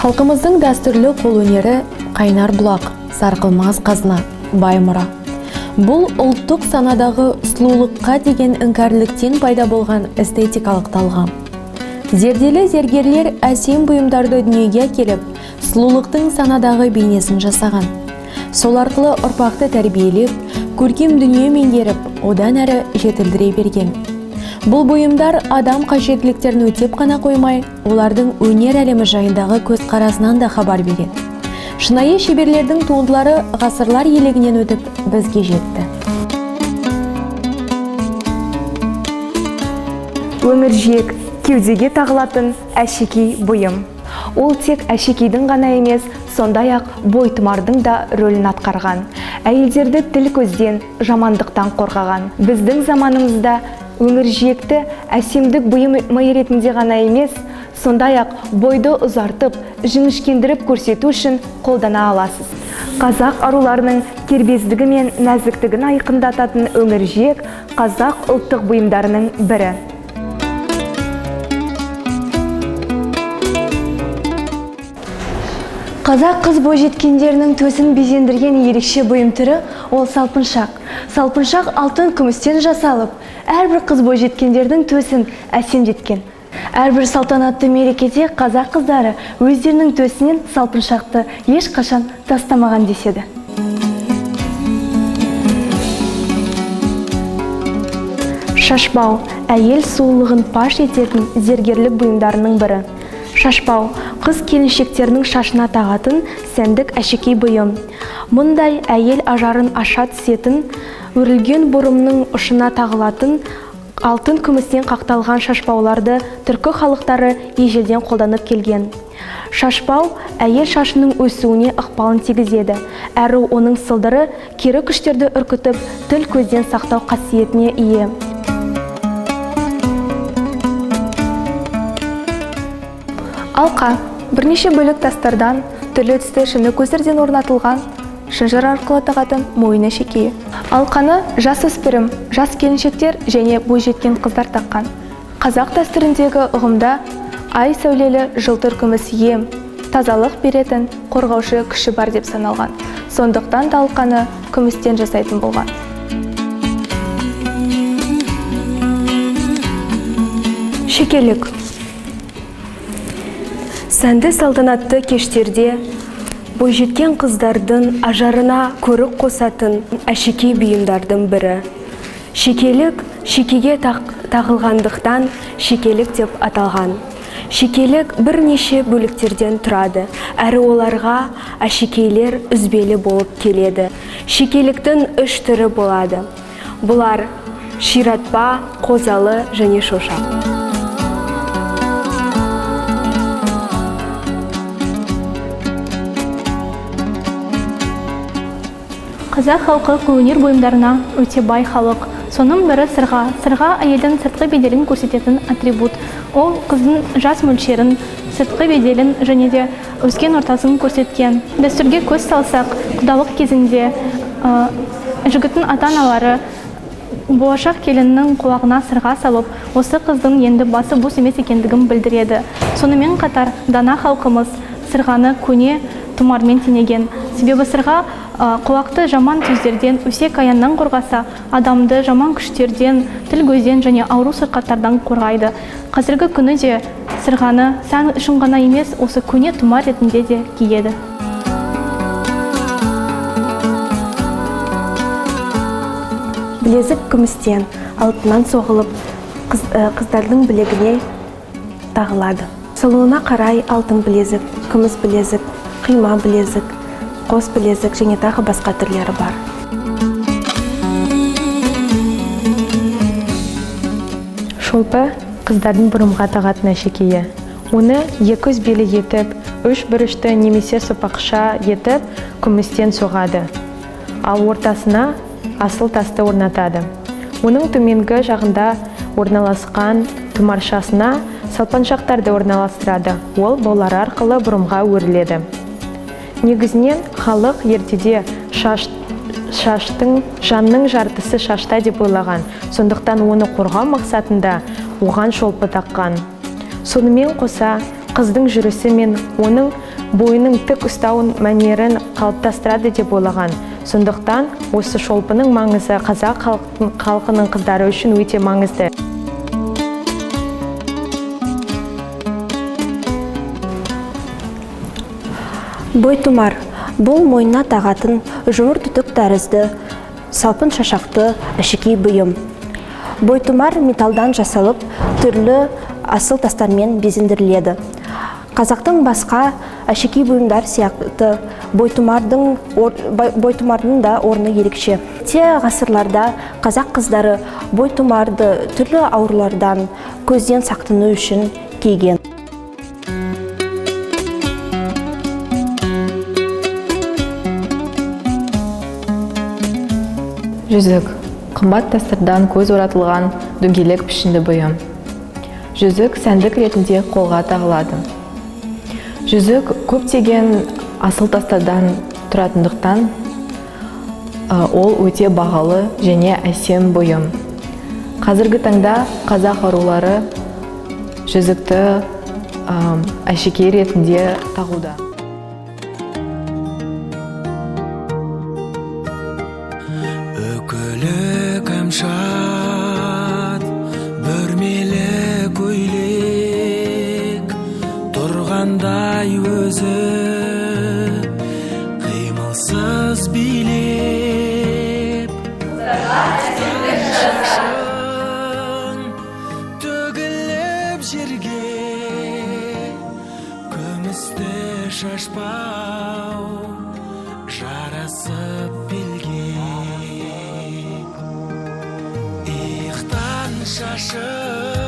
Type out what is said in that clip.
Халқымыздың дәстүрлі қолөнері қайнар бұлақ, сарқылмас қазына, бай мұра. Бұл ұлттық санадағы сұлулыққа деген іңкәрліктен пайда болған эстетикалық талғам. Зерделі зергерлер әсем бұйымдарды дүниеге келіп, сұлулықтың санадағы бейнесін жасаған. Сол арқылы ұрпақты тәрбиелеп, көркем дүние меңгеріп, одан әрі жетілдіре берген. Бұл бұйымдар адам қажеттіліктерін өтеп қана қоймай, олардың өнер әлемі жайындағы көзқарасынан да хабар береді. Шынайы шеберлердің туындылары ғасырлар елегінен өтіп бізге жетті. Өміржек кеудеге тағылатын әшекей бұйым. Ол тек әшекейдің ғана емес, сондай-ақ бойтұмардың да рөлін атқарған. Әйелдерді тіл көзден, жамандықтан қорғаған. Біздің заманымызда өміржекті әсемдік бұйымы ретінде ғана емес, сондай-ақ бойды ұзартып, жіңішкендіріп көрсету үшін қолдана аласыз. Қазақ аруларының кербездігі мен нәзіктігін айқындататын өміржек қазақ ұлттық бұйымдарының бірі. Қазақ қыз бойжеткендерінің төсін безендірген ерекше бұйым түрі ол салпыншақ. Салпыншақ алтын күмістен жасалып, әрбір қыз бойжеткендердің төсін әсемдеткен. Әрбір салтанатты мерекеде қазақ қыздары өздерінің төсінен салпыншақты ешқашан тастамаған деседі. Шашбау әйел сұлулығын паш ететін зергерлік бұйымдарының бірі. Шашбау қыз келіншектерінің шашына тағатын сәндік әшекей бұйым. Мұндай әйел ажарын аша түсетін, өрілген бұрымның ұшына тағылатын алтын күмістен қақталған шашбауларды түркі халықтары ежелден қолданып келген. Шашбау әйел шашының өсуіне ықпалын тигізеді, әрі оның сылдыры кері күштерді үркітіп, тіл көзден сақтау қасиетіне ие. Алқа бірнеше бөлік тастардан, түрлі түсті шыны көздерден орнатылған, шынжыр арқылы тағатын мойын әшекейі. Алқаны жасөспірім, жас келіншектер және бойжеткен қыздар таққан. Қазақ дәстүріндегі ұғымда ай сәулелі жылтыр күміс ем, тазалық беретін, қорғаушы күші бар деп саналған. Сондықтан да алқаны күмістен жасайтын болған. Шекелік. Сәнді салтанатты кештерде бойжеткен қыздардың ажарына көрік қосатын әшекей бұйымдардың бірі. Шекелік шекеге тағылғандықтан шекелік деп аталған. Шекелік бірнеше бөліктерден тұрады, әрі оларға әшекейлер үзбелі болып келеді. Шекеліктің 3 түрі болады. Бұлар ширатпа, қозалы және шошақ. Қазақ халқы қолөнер бұйымдарына өте бай халық. Соның бірі сырға. Сырға әйелдің сыртқы беделін көрсететін атрибут. Ол қыздың жас мөлшерін, сыртқы беделін және де өскен ортасын көрсеткен. Дәстүрге көз салсақ, құдалық кезінде жігіттің ата-аналары болашақ келіннің құлағына сырға салып, осы қыздың енді басы бос емес екендігін білдіреді. Сонымен қатар дана халқымыз сырғаны көне тұмармен теңеген. Себебі сырға құлақты жаман сөздерден, өсек аяннан қорғаса, адамды жаман күштерден, тіл көзден және ауру сырқаттардан қорғайды. Қазіргі күні де сырғаны сән үшін ғана емес, осы көне тұмар ретінде де киеді. Білезік күмістен, алтыннан соғылып, қыздардың білегіне тағылады. Сұлуына қарай алтын білезік, күміс білезік, қима білезік, қос білезік және тағы басқа түрлері бар. Шолпы қыздардың бұрымға тағатын әшекейі. Оны 2 үзбелі етіп, 3 бұрышты немесе сопақша етіп, күмістен соғады. Ал ортасына асыл тасты орнатады. Оның төменгі жағында орналасқан тұмаршасына салпаншақтарды орналастырады. Ол болар арқылы бұрымға өріледі. Негізінен халық ертеде шаштың жанның жартысы шашта деп ойлаған. Сондықтан оны қорғау мақсатында оған шолпы таққан. Сонымен қоса қыздың жүрісі мен оның бойының тік ұстау мәнерін қалыптастырады деп ойлаған. Сондықтан осы шолпының маңызы қазақ халқының қыздары үшін өте маңызды. Бойтұмар бұл мойнына тағатын жұмыр түтік тәрізді, салпын шашақты әшекей бұйым. Бойтұмар металдан жасалып, түрлі асыл тастармен безендіріледі. Қазақтың басқа әшекей бұйымдар сияқты бойтұмардың да орны ерекше. Те ғасырларда қазақ қыздары бойтұмарды түрлі аурулардан көзден сақтану үшін киген. Жүзік – қымбат тастардан көз оратылған дөңгелек пішінді бұйым. Жүзік сәндік ретінде қолға тағылады. Жүзік көптеген асыл тастардан тұратындықтан ол өте бағалы және әсем бұйым. Қазіргі таңда қазақ арулары жүзікті әшекей ретінде тағуда. Өкілі кәмшат, бүрмелі көйлек, тұрғандай өзі, қимылсыз билеп. Шашын төгіліп жерге, күмісті шашпау, жарасып белге. Иықтан шашып